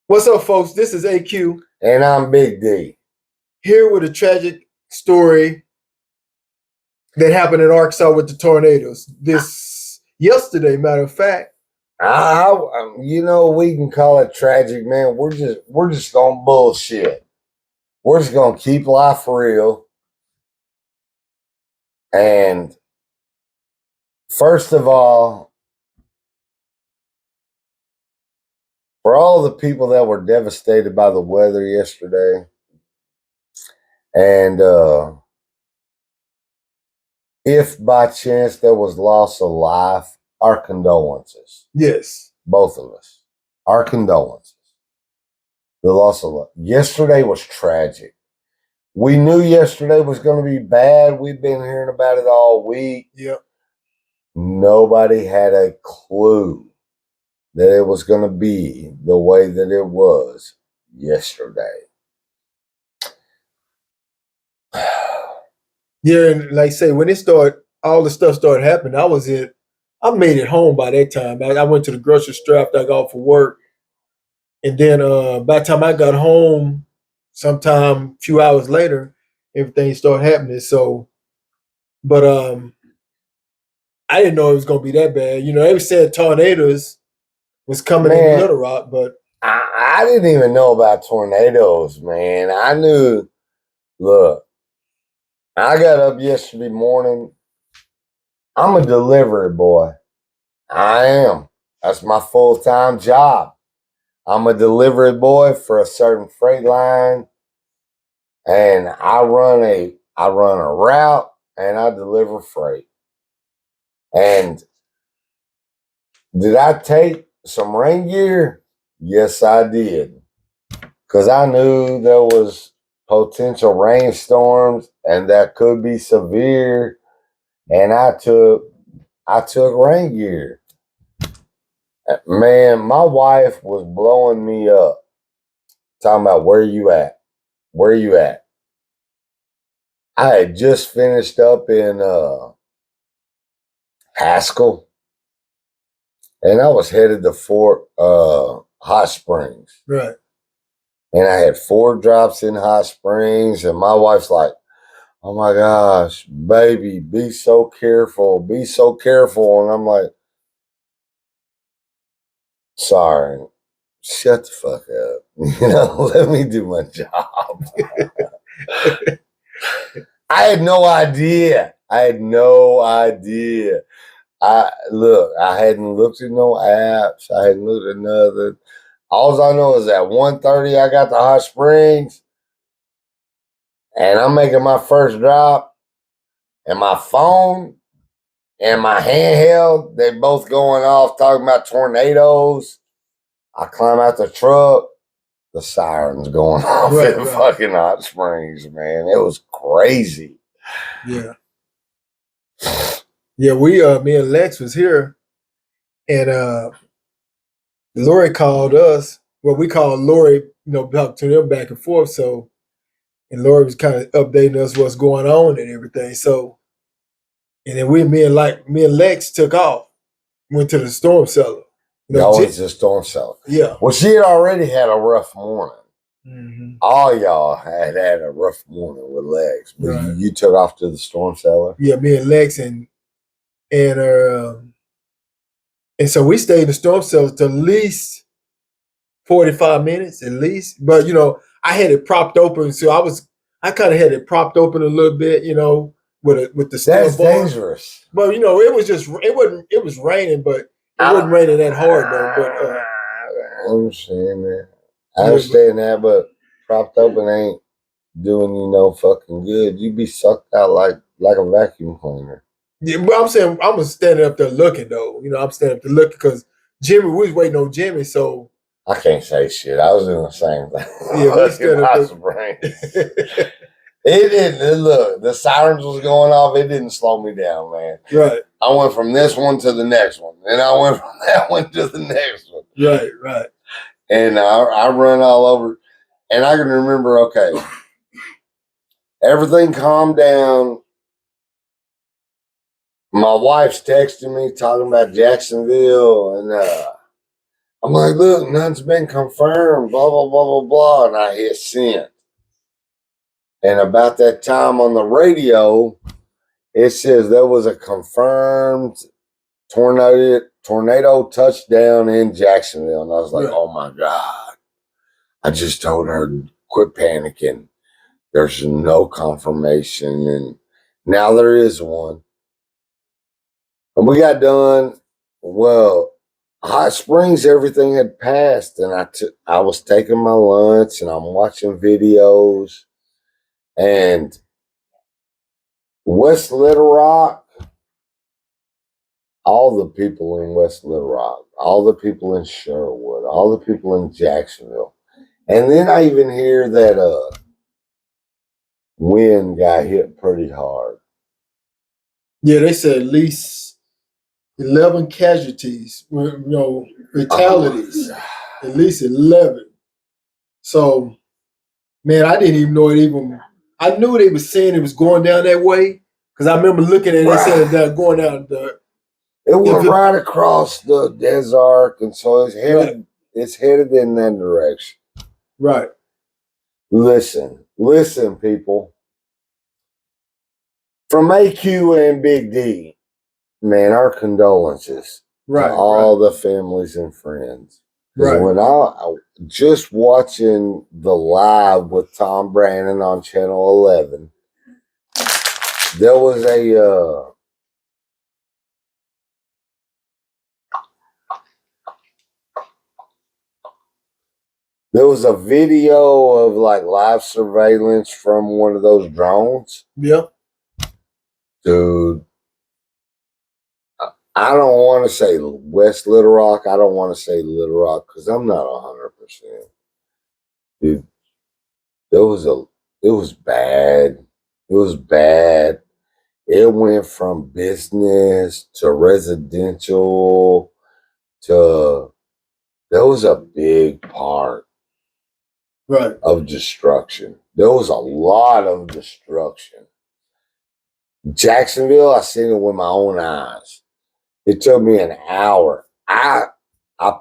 What's up, folks? This is AQ And I'm Big D. here with a tragic story that happened in Arkansas with the tornadoes. This yesterday, matter of fact. We can call it tragic, man. We're just gonna bullshit. We're just gonna keep life real. And first of all, for all the people that were devastated by the weather yesterday, and if by chance there was loss of life, our condolences. Yes. Both of us. Our condolences. The loss of life. Yesterday was tragic. We knew yesterday was going to be bad. We've been hearing about it all week. Yep. Nobody had a clue that it was going to be the way that it was yesterday. Yeah, and like I say, when all the stuff started happening, I made it home by that time. I went to the grocery store after I got off for work. And then by the time I got home, sometime a few hours later, everything started happening. So, but I didn't know it was gonna be that bad. You know, they said tornadoes was coming in Little Rock, but I didn't even know about tornadoes, man. I knew, look, I got up yesterday morning. I'm a delivery boy. I am. That's my full-time job. I'm a delivery boy for a certain freight line, and I run a route and I deliver freight. And did I take some rain gear? Yes, I did. Because I knew there was potential rainstorms and that could be severe. And I took rain gear. Man, my wife was blowing me up. Talking about where you at? Where you at? I had just finished up in Haskell. And I was headed to Fort Hot Springs. right. And I had 4 drops in Hot Springs. And my wife's like, oh my gosh, baby, be so careful. Be so careful. And I'm like, sorry, shut the fuck up. Let me do my job. I had no idea. I hadn't looked at no apps. I hadn't looked at nothing. All I know is at 1:30 I got to Hot Springs and I'm making my first drop, and my phone and my handheld, they both going off talking about tornadoes. I climb out the truck, the sirens going off in fucking Hot Springs, man. It was crazy. Yeah. Yeah, me and Lex was here, and Lori called us. Well, we called Lori, talk to them back and forth. So, and Lori was kind of updating us what's going on and everything. So, and then me and Lex took off, went to the storm cellar. Always the storm cellar. Yeah. Well, she had already had a rough morning. Mm-hmm. All y'all had a rough morning with Lex, but right. you took off to the storm cellar. Yeah, me and Lex and so we stayed in the storm cellar till at least 45 minutes, at least. But I had it propped open, so I kind of had it propped open a little bit, with the steel That's dangerous. But it was raining, but it wasn't raining that hard though. But I understand that. I understand that, but propped open ain't doing you no fucking good. You be sucked out like a vacuum cleaner. Yeah, but I'm saying I'm standing up there looking though. I'm standing up there looking because we was waiting on Jimmy, so I can't say shit. I was doing the same thing. Yeah, we standing up there. It didn't look. The sirens was going off. It didn't slow me down, man. Right. I went from this one to the next one, and I went from that one to the next one. Right. And I run all over, and I can remember. Okay, everything calmed down. My wife's texting me talking about Jacksonville, and I'm like, look, none's been confirmed, blah, blah, blah, blah, blah. And I hit send. And about that time on the radio, it says there was a confirmed tornado touchdown in Jacksonville. And I was like, oh my God. I just told her, quit panicking. There's no confirmation. And now there is one. And we got done. Well, Hot Springs, everything had passed. And I was taking my lunch and I'm watching videos. And West Little Rock, all the people in West Little Rock, all the people in Sherwood, all the people in Jacksonville. And then I even hear that wind got hit pretty hard. Yeah, they said at least 11 casualties, fatalities. Oh, at least 11. So, man, I didn't even know it even. I knew they were saying it was going down that way because I remember looking at it and said that going down the. It went right across the desert, and so it's headed in that direction. Right. Listen, people. From AQ and Big D, man, our condolences to all the families and friends. Right. When I just watching the live with Tom Brannon on Channel 11, there was a video of like live surveillance from one of those drones. Yep. Dude, I don't want to say West Little Rock. I don't want to say Little Rock because I'm not 100%. Dude, it was bad. It was bad. It went from business to residential to, there was a big part of destruction. There was a lot of destruction. Jacksonville, I seen it with my own eyes. It took me an hour. I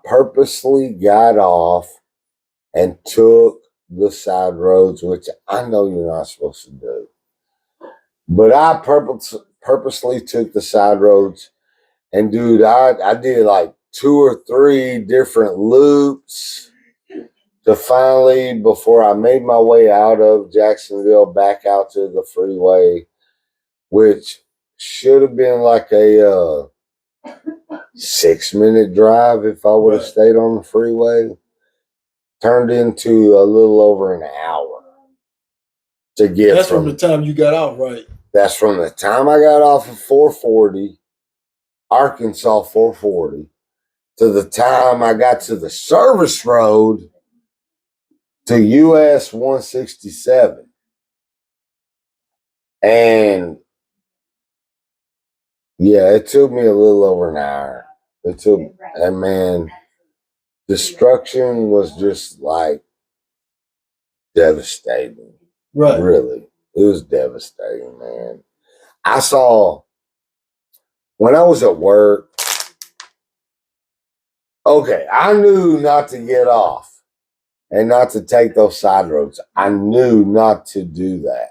purposely got off and took the side roads, which I know you're not supposed to do. But I purposely took the side roads. And dude, I did like 2 or 3 different loops to finally, before I made my way out of Jacksonville, back out to the freeway, which should have been like a 6-minute drive if I would have stayed on the freeway. Turned into a little over an hour to get. That's from the time you got out, right? That's from the time I got off of 440, Arkansas 440, to the time I got to the service road to US 167. And yeah, it took me a little over an hour. And man, destruction was just like devastating. Right. Really. It was devastating, man. I saw, when I was at work, okay, I knew not to get off and not to take those side roads. I knew not to do that.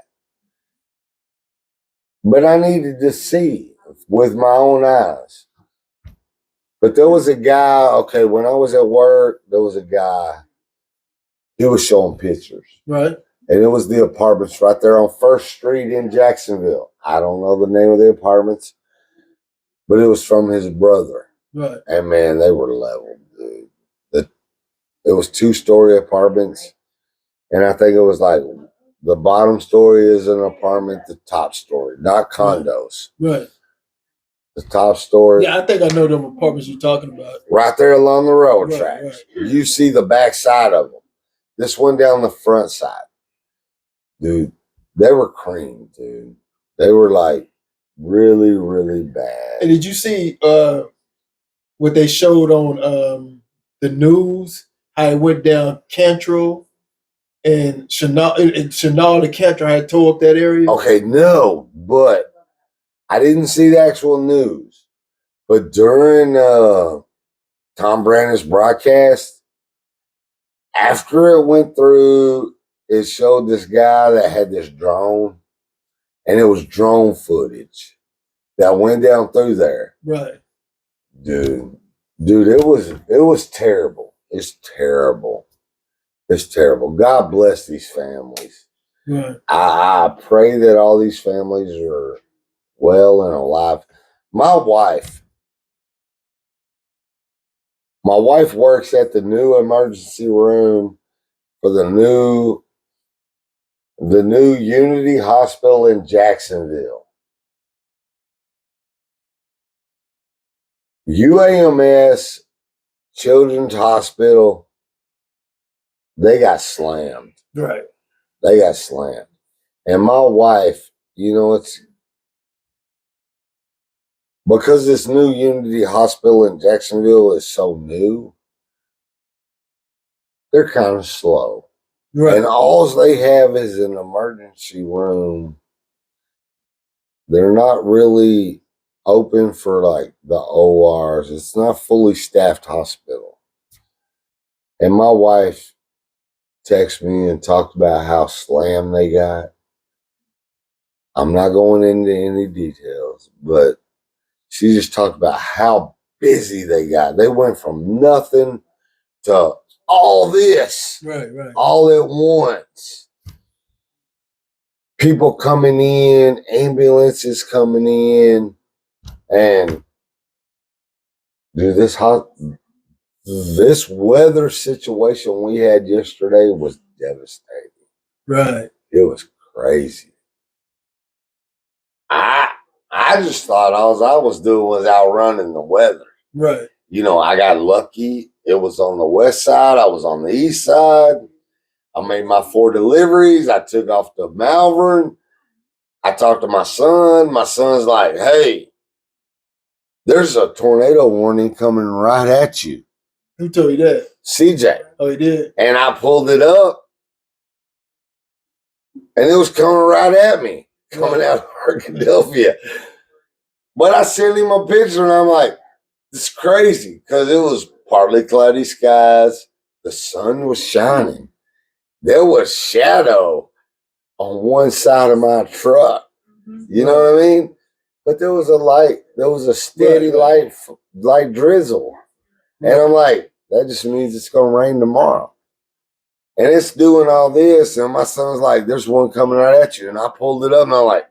But I needed to see with my own eyes. But there was a guy, okay, when I was at work, there was a guy, he was showing pictures. Right. And it was the apartments right there on First Street in Jacksonville. I don't know the name of the apartments, but it was from his brother. Right. And man, they were leveled, dude. It was 2-story apartments. And I think it was like the bottom story is an apartment, the top story, not condos. Right. The top story. Yeah, I think I know them apartments you're talking about. Right there along the railroad tracks. Right. You see the back side of them. This one down the front side. Dude, they were cream, dude. They were like really, really bad. And did you see what they showed on the news? How it went down Cantrell and Chenal and Cantrell had tore up that area? Okay, no, but I didn't see the actual news. But during Tom Brandon's broadcast, after it went through, it showed this guy that had this drone, and it was drone footage that went down through there. Right. Dude, it was terrible. It's terrible. It's terrible. God bless these families. Right. I pray that all these families are well and alive. My wife works at the new emergency room for the new Unity Hospital in Jacksonville. UAMS Children's Hospital, they got slammed. Right. They got slammed. And my wife, it's because this new Unity Hospital in Jacksonville is so new, they're kind of slow. Right. And all they have is an emergency room. They're not really open for like the ORs. It's not a fully staffed hospital. And my wife texted me and talked about how slammed they got. I'm not going into any details, but she just talked about how busy they got. They went from nothing to all this, right, all at once. People coming in, ambulances coming in, and dude, this weather situation we had yesterday was devastating. Right. It was crazy. I just thought all I was doing was outrunning the weather. Right. I got lucky. It was on the west side. I was on the east side. I made my 4 deliveries. I took off to Malvern. I talked to my son. My son's like, hey, there's a tornado warning coming right at you. Who told you that? CJ. Oh, he did? And I pulled it up, and it was coming right at me, coming out of Arkadelphia. But I sent him a picture, and I'm like, it's crazy, because it was partly cloudy skies. The sun was shining. There was shadow on one side of my truck. You know what I mean? But there was a light. There was a steady light drizzle. And I'm like, that just means it's going to rain tomorrow. And it's doing all this. And my son's like, there's one coming right at you. And I pulled it up, and I'm like,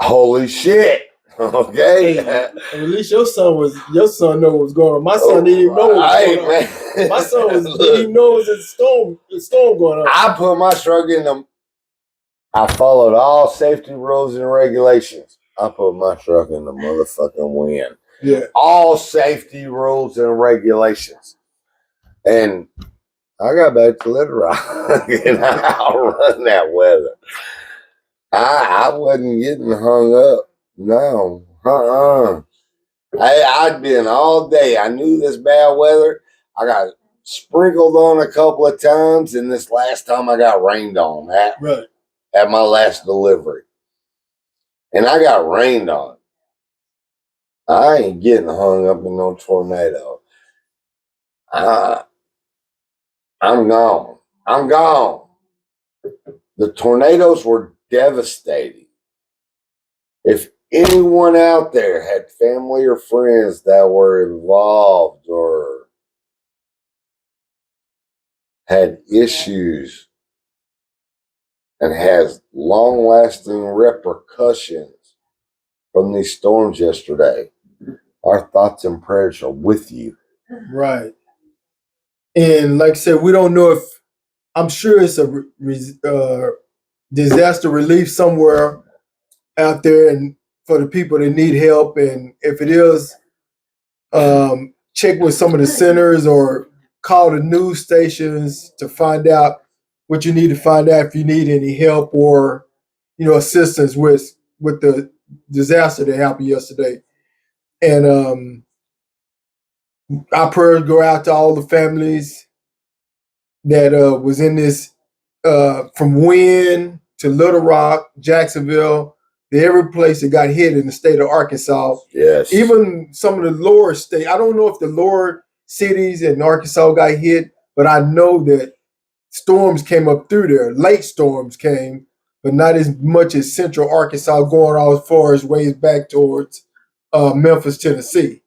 holy shit. Okay. At least your son know what was going on. My son didn't even know what was going on. Man. My son didn't even know it was a storm going on. I put my truck in them. I followed all safety rules and regulations. I put my truck in the motherfucking wind. Yeah. All safety rules and regulations. And I got back to Little Rock and I outrun that weather. I wasn't getting hung up. No. I'd been all day. I knew this bad weather. I got sprinkled on a couple of times, and this last time I got rained on at my last delivery. And I got rained on. I ain't getting hung up in no tornado. I'm gone. I'm gone. The tornadoes were devastating. If anyone out there had family or friends that were involved or had issues and has long-lasting repercussions from these storms yesterday, our thoughts and prayers are with you. Right. And like I said, we don't know if, I'm sure it's a disaster relief somewhere out there and for the people that need help. And if it is, check with some of the centers or call the news stations to find out what you need to find out if you need any help or, assistance with the disaster that happened yesterday. And our prayers go out to all the families that was in this from Wynn to Little Rock, Jacksonville, every place that got hit in the state of Arkansas, Yes. even some of the lower state. I don't know if the lower cities in Arkansas got hit, but I know that storms came up through there. Late storms came, but not as much as central Arkansas, going all as far as ways back towards Memphis, Tennessee.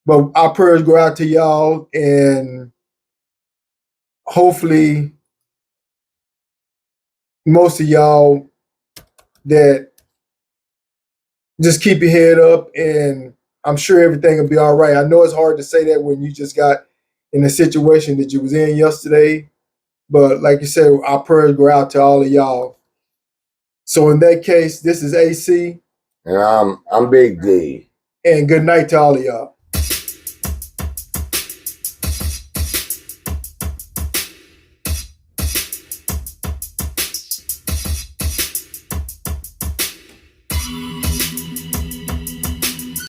But our prayers go out to y'all, and hopefully most of y'all that just keep your head up, and I'm sure everything will be all right. I know it's hard to say that when you just got in the situation that you was in yesterday, but like you said, our prayers go out to all of y'all. So in that case, this is AC, And I'm Big D. and good night to all of y'all.